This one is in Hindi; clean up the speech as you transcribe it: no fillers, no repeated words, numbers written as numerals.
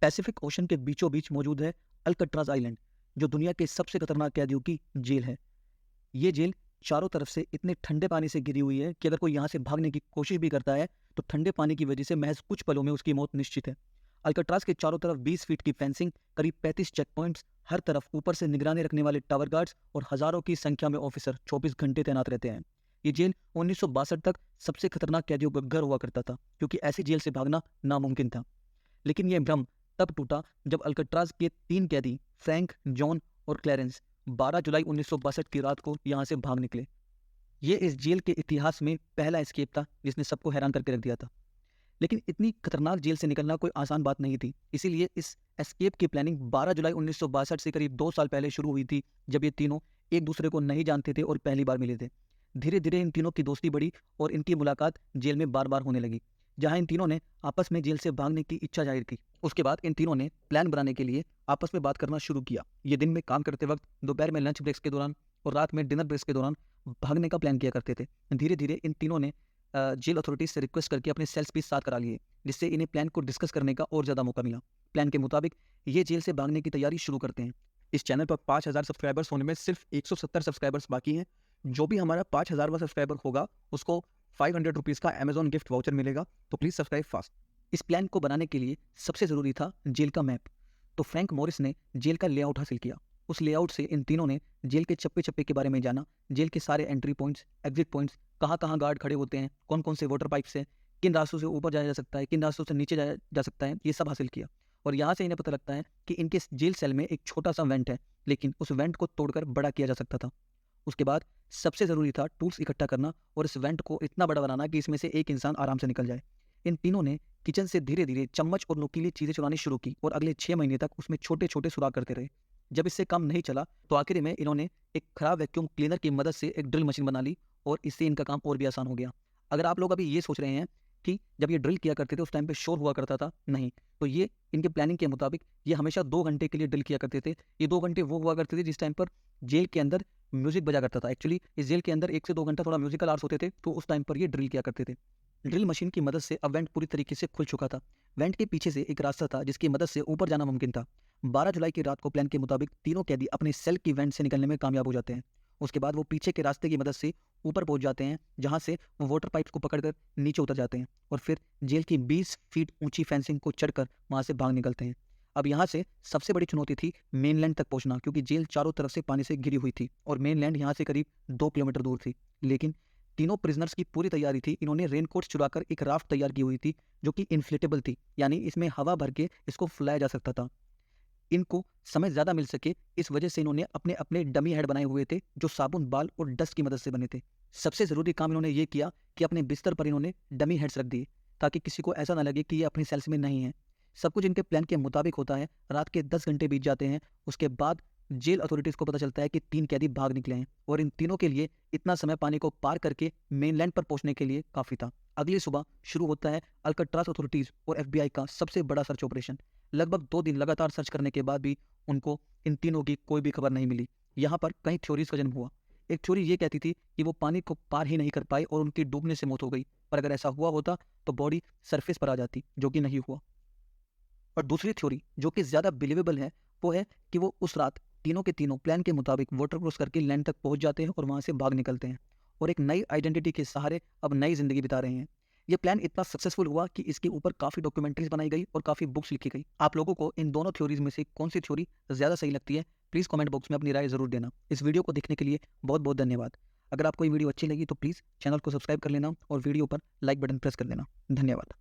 पैसिफिक ओशन के बीचों बीच मौजूद है अल्कट्राज आइलैंड, जो दुनिया के सबसे खतरनाक कैदियों की जेल है। ये जेल चारों तरफ से इतने ठंडे पानी से घिरी हुई है कि अगर कोई यहाँ से भागने की कोशिश भी करता है तो ठंडे पानी की वजह से महज कुछ पलों में उसकी मौत निश्चित है। अल्कट्राज के चारों तरफ 20 फीट की फेंसिंग, करीब 35 चेक पॉइंट्स, हर तरफ ऊपर से निगरानी रखने वाले टावर गार्ड्स और हजारों की संख्या में ऑफिसर 24 घंटे तैनात रहते हैं। ये जेल 1962 तक सबसे खतरनाक कैदियों का घर हुआ करता था, क्योंकि ऐसी जेल से भागना नामुमकिन था। लेकिन यह भ्रम तब टूटा जब अल्कट्राज के 3 कैदी फ्रैंक, जॉन और क्लैरेंस 12 जुलाई 1962 की रात को यहाँ से भाग निकले। ये इस जेल के इतिहास में पहला एस्केप था जिसने सबको हैरान करके रख दिया था। लेकिन इतनी खतरनाक जेल से निकलना कोई आसान बात नहीं थी, इसीलिए इस एस्केप की प्लानिंग 12 जुलाई 1962 से करीब 2 साल पहले शुरू हुई थी, जब ये तीनों एक दूसरे को नहीं जानते थे और पहली बार मिले थे। धीरे धीरे इन तीनों की दोस्ती बढ़ी और इनकी मुलाकात जेल में बार बार होने लगी, जहां इन तीनों ने आपस में जेल से भागने की इच्छा जाहिर की। उसके बाद इन तीनों ने प्लान बनाने के लिए आपस में बात करना शुरू किया। ये दिन में काम करते वक्त, दोपहर में लंच ब्रेक्स के दौरान और रात में डिनर ब्रेक्स के दौरान भागने का प्लान किया करते थे। धीरे धीरे इन तीनों ने जेल अथॉरिटीज से रिक्वेस्ट करके अपने सेल्स भी साथ करा लिए, जिससे इन्हें प्लान को डिस्कस करने का और ज़्यादा मौका मिला। प्लान के मुताबिक ये जेल से भागने की तैयारी शुरू करते हैं। इस चैनल पर 5000 सब्सक्राइबर्स होने में सिर्फ 170 सब्सक्राइबर्स बाकी हैं। जो भी हमारा 5000वां सब्सक्राइबर होगा उसको 500 रुपीज़ का अमेजॉन गिफ्ट वाउचर मिलेगा, तो प्लीज़ सब्सक्राइब फास्ट। इस प्लान को बनाने के लिए सबसे ज़रूरी था जेल का मैप। तो फ्रैंक मॉरिस ने जेल का लेआउट हासिल किया। उस लेआउट से इन तीनों ने जेल के चप्पे चप्पे के बारे में जाना, जेल के सारे एंट्री पॉइंट्स, एग्जिट पॉइंट्स, कहाँ कहाँ गार्ड खड़े होते हैं, कौन कौन से वाटर पाइप्स हैं, किन रास्तों से ऊपर जाया जा सकता है, किन रास्तों से नीचे जाया जा सकता है, ये सब हासिल किया। और यहाँ से इन्हें पता लगता है कि इनके जेल सेल में एक छोटा सा वेंट है, लेकिन उस वेंट को तोड़कर बड़ा किया जा सकता था। उसके बाद सबसे ज़रूरी था टूल्स इकट्ठा करना और इस वेंट को इतना बड़ा बनाना कि इसमें से एक इंसान आराम से निकल जाए। इन तीनों ने किचन से धीरे धीरे चम्मच और नुकीली चीज़ें चुरानी शुरू की और अगले 6 महीने तक उसमें छोटे छोटे सुराख करते रहे। जब इससे काम नहीं चला तो आखिर में इन्होंने एक खराब वैक्यूम क्लीनर की मदद से एक ड्रिल मशीन बना ली और इससे इनका काम और भी आसान हो गया। अगर आप लोग अभी ये सोच रहे हैं कि जब ये ड्रिल किया करते थे उस टाइम पे शोर हुआ करता था, नहीं, तो ये इनके प्लानिंग के मुताबिक ये हमेशा 2 घंटे के लिए ड्रिल किया करते थे। ये 2 घंटे वो हुआ करते थे जिस टाइम पर जेल के अंदर म्यूजिक बजा करता था। एक्चुअली इस जेल के अंदर 1 से 2 घंटा थोड़ा म्यूजिकल आवर्स होते थे, तो उस टाइम पर ये ड्रिल किया करते थे। ड्रिल मशीन की मदद से अब वेंट पूरी तरीके से खुल चुका था। वेंट के पीछे से एक रास्ता था जिसकी मदद से ऊपर जाना मुमकिन था। 12 जुलाई की रात को प्लान के मुताबिक तीनों कैदी अपने सेल की वेंट से निकलने में कामयाब हो जाते हैं। उसके बाद वो पीछे के रास्ते की मदद से ऊपर पहुंच जाते हैं, जहां से वो वाटर पाइप्स को पकड़कर नीचे उतर जाते हैं और फिर जेल की 20 फीट ऊंची फेंसिंग को चढ़कर वहां से भाग निकलते हैं। अब यहाँ से सबसे बड़ी चुनौती थी मेनलैंड तक पहुंचना, क्योंकि जेल चारों तरफ से पानी से घिरी हुई थी और मेनलैंड यहाँ से करीब 2 किलोमीटर दूर थी। लेकिन तीनों प्रिजनर्स की पूरी तैयारी थी। इन्होंने रेनकोट चुराकर एक राफ्ट तैयार की हुई थी जो कि इन्फ्लेटेबल थी, यानी इसमें हवा भर के इसको फुलाया जा सकता था। इनको समय ज़्यादा मिल सके इस वजह से इन्होंने अपने अपने डमी हेड बनाए हुए थे, जो साबुन, बाल और डस्ट की मदद से बने थे। सबसे ज़रूरी काम इन्होंने ये किया कि अपने बिस्तर पर इन्होंने डमी हेड्स रख दिए, ताकि किसी को ऐसा ना लगे कि ये अपनी सेल्स में नहीं है। सब कुछ इनके प्लान के मुताबिक होता है। रात के 10 घंटे बीत जाते हैं। उसके बाद जेल अथॉरिटीज़ को पता चलता है कि 3 कैदी भाग निकले हैं और इन तीनों के लिए इतना समय पानी को पार करके मेनलैंड पर पहुंचने के लिए काफ़ी था। अगली सुबह शुरू होता है अल्कट्राज अथॉरिटीज़ और FBI का सबसे बड़ा सर्च ऑपरेशन। लगभग 2 दिन लगातार सर्च करने के बाद भी उनको इन तीनों की कोई भी खबर नहीं मिली। यहाँ पर कई थ्योरीज का जन्म हुआ। एक थ्योरी ये कहती थी कि वो पानी को पार ही नहीं कर पाए और उनकी डूबने से मौत हो गई, पर अगर ऐसा हुआ होता तो बॉडी सरफेस पर आ जाती, जो कि नहीं हुआ। और दूसरी थ्योरी जो कि ज़्यादा बिलीवेबल है वो है कि वो उस रात तीनों के तीनों प्लान के मुताबिक वाटर क्रॉस करके लैंड तक पहुंच जाते हैं और वहां से भाग निकलते हैं और एक नई आइडेंटिटी के सहारे अब नई जिंदगी बिता रहे हैं। ये प्लान इतना सक्सेसफुल हुआ कि इसके ऊपर काफ़ी डॉक्यूमेंट्रीज बनाई गई और काफ़ी बुक्स लिखी गई। आप लोगों को इन दोनों थ्योरीज में से कौन सी थ्योरी ज़्यादा सही लगती है, प्लीज़ कमेंट बॉक्स में अपनी राय ज़रूर देना। इस वीडियो को देखने के लिए बहुत बहुत धन्यवाद। अगर आपको ये वीडियो अच्छी लगी तो प्लीज़ चैनल को सब्सक्राइब कर लेना और वीडियो पर लाइक बटन प्रेस कर देना। धन्यवाद।